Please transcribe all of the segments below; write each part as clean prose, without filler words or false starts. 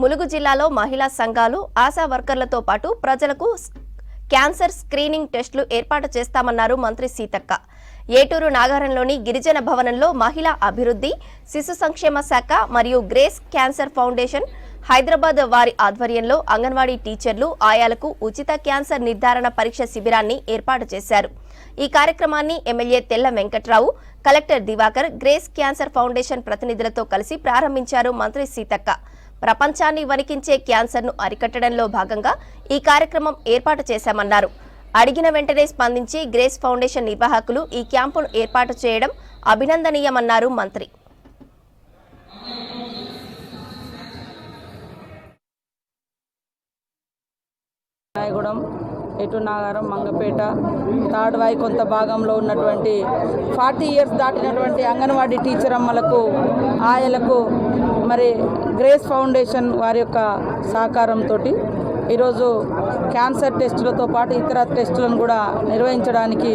ములుగు జిల్లాలో మహిళా సంఘాలు ఆశా వర్కర్లతో పాటు ప్రజలకు క్యాన్సర్ స్క్రీనింగ్ టెస్టులు ఏర్పాటు చేస్తామన్నారు మంత్రి సీతక్క. ఏటూరు నాగారంలోని గిరిజన భవనంలో మహిళా అభివృద్ధి, శిశు సంక్షేమ శాఖ మరియు గ్రేస్ క్యాన్సర్ ఫౌండేషన్ హైదరాబాద్ వారి ఆధ్వర్యంలో అంగన్వాడీ టీచర్లు, ఆయాలకు ఉచిత క్యాన్సర్ నిర్ధారణ పరీక్ష శిబిరాన్ని ఏర్పాటు చేశారు. ఈ కార్యక్రమాన్ని MLA Tella Venkatrao, collector Divakar, Grace cancer foundation ప్రతినిధులతో కలిసి ప్రారంభించారు మంత్రి సీతక్క. ప్రపంచాన్ని వణికించే క్యాన్సర్ను అరికట్టడంలో భాగంగా ఈ కార్యక్రమం ఏర్పాటు చేశామన్నారు. అడిగిన వెంటనే స్పందించి గ్రేస్ ఫౌండేషన్ నిర్వాహకులు ఈ క్యాంపును ఏర్పాటు చేయడం అభినందనీయమన్నారు మంత్రి. నాయగూడెం, ఏటూరు నాగారం, మంగపేట, తాడ్వాయి కొంత భాగంలో ఉన్నటువంటి 40 ఇయర్స్ దాటినటువంటి అంగన్వాడీ టీచర్ అమ్మలకు, ఆయలకు మరి గ్రేస్ ఫౌండేషన్ వారి యొక్క సహకారంతో ఈరోజు క్యాన్సర్ టెస్టులతో పాటు ఇతర టెస్టులను కూడా నిర్వహించడానికి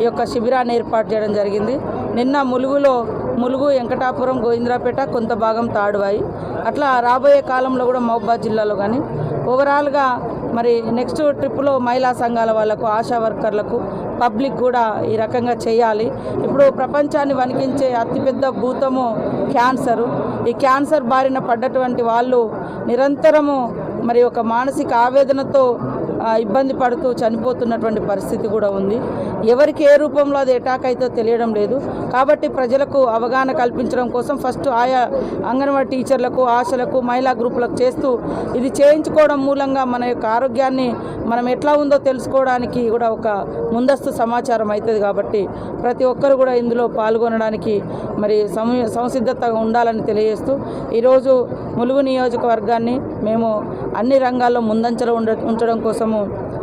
ఈ యొక్క శిబిరాన్ని ఏర్పాటు చేయడం జరిగింది. నిన్న ములుగు, వెంకటాపురం, గోవిందరాపేట, కొంత భాగం తాడ్వాయి, అట్లా రాబోయే కాలంలో కూడా మహబూబాబాద్ జిల్లాలో కానీ ఓవరాల్గా మరి నెక్స్ట్ ట్రిప్లో మహిళా సంఘాల వాళ్ళకు, ఆశా వర్కర్లకు, పబ్లిక్ కూడా ఈ రకంగా చేయాలి. ఇప్పుడు ప్రపంచాన్ని వణికించే అతిపెద్ద భూతము క్యాన్సరు. ఈ క్యాన్సర్ బారిన పడ్డటువంటి వాళ్ళు నిరంతరము మరి ఒక మానసిక ఆవేదనతో ఇబ్బంది పడుతూ చనిపోతున్నటువంటి పరిస్థితి కూడా ఉంది. ఎవరికి ఏ రూపంలో అది అటాక్ అయితే తెలియడం లేదు. కాబట్టి ప్రజలకు అవగాహన కల్పించడం కోసం ఫస్ట్ ఆయా అంగన్వాడీ టీచర్లకు, ఆశలకు, మహిళా గ్రూపులకు చేస్తూ ఇది చేయించుకోవడం మూలంగా మన యొక్క ఆరోగ్యాన్ని మనం ఎట్లా ఉందో తెలుసుకోవడానికి కూడా ఒక ముందస్తు సమాచారం అవుతుంది. కాబట్టి ప్రతి ఒక్కరు కూడా ఇందులో పాల్గొనడానికి మరి సంసిద్ధతగా ఉండాలని తెలియజేస్తూ ఈరోజు ములుగు నియోజకవర్గాన్ని మేము అన్ని రంగాల్లో ముందంచలో ఉంచడం కోసము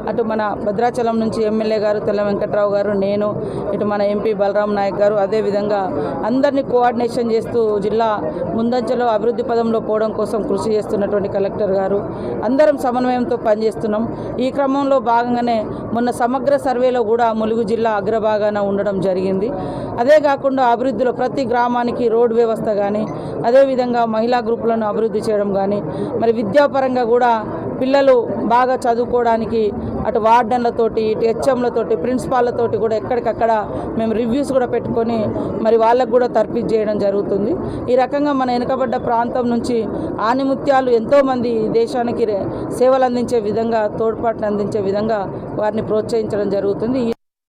అటు మన భద్రాచలం నుంచి ఎమ్మెల్యే గారు తెల్ల వెంకట్రావు గారు, నేను, ఇటు మన ఎంపీ బలరాం నాయక్ గారు, అదేవిధంగా అందరినీ కోఆర్డినేషన్ చేస్తూ జిల్లా ముందంచలో అభివృద్ధి పదంలో పోవడం కోసం కృషి చేస్తున్నటువంటి కలెక్టర్ గారు, అందరం సమన్వయంతో పనిచేస్తున్నాం. ఈ క్రమంలో భాగంగానే మొన్న సమగ్ర సర్వేలో కూడా ములుగు జిల్లా అగ్రభాగాన ఉండడం జరిగింది. అదే కాకుండా అభివృద్ధిలో ప్రతి గ్రామానికి రోడ్డు వ్యవస్థ కానీ, అదేవిధంగా మహిళా గ్రూపులను అభివృద్ధి చేయడం కానీ, మరి విద్యాపరంగా కూడా పిల్లలు బాగా చదువుకోవడానికి అటు వార్డన్లతోటి, ఇటు హెచ్ఎంలతోటి, ప్రిన్సిపాల్లతోటి కూడా ఎక్కడికక్కడ మేము రివ్యూస్ కూడా పెట్టుకొని మరి వాళ్ళకు కూడా తర్ఫీదు చేయడం జరుగుతుంది. ఈ రకంగా మన వెనుకబడ్డ ప్రాంతం నుంచి ఆనిముత్యాలు ఎంతోమంది దేశానికి సేవలు అందించే విధంగా, తోడ్పాటును అందించే విధంగా వారిని ప్రోత్సహించడం జరుగుతుంది.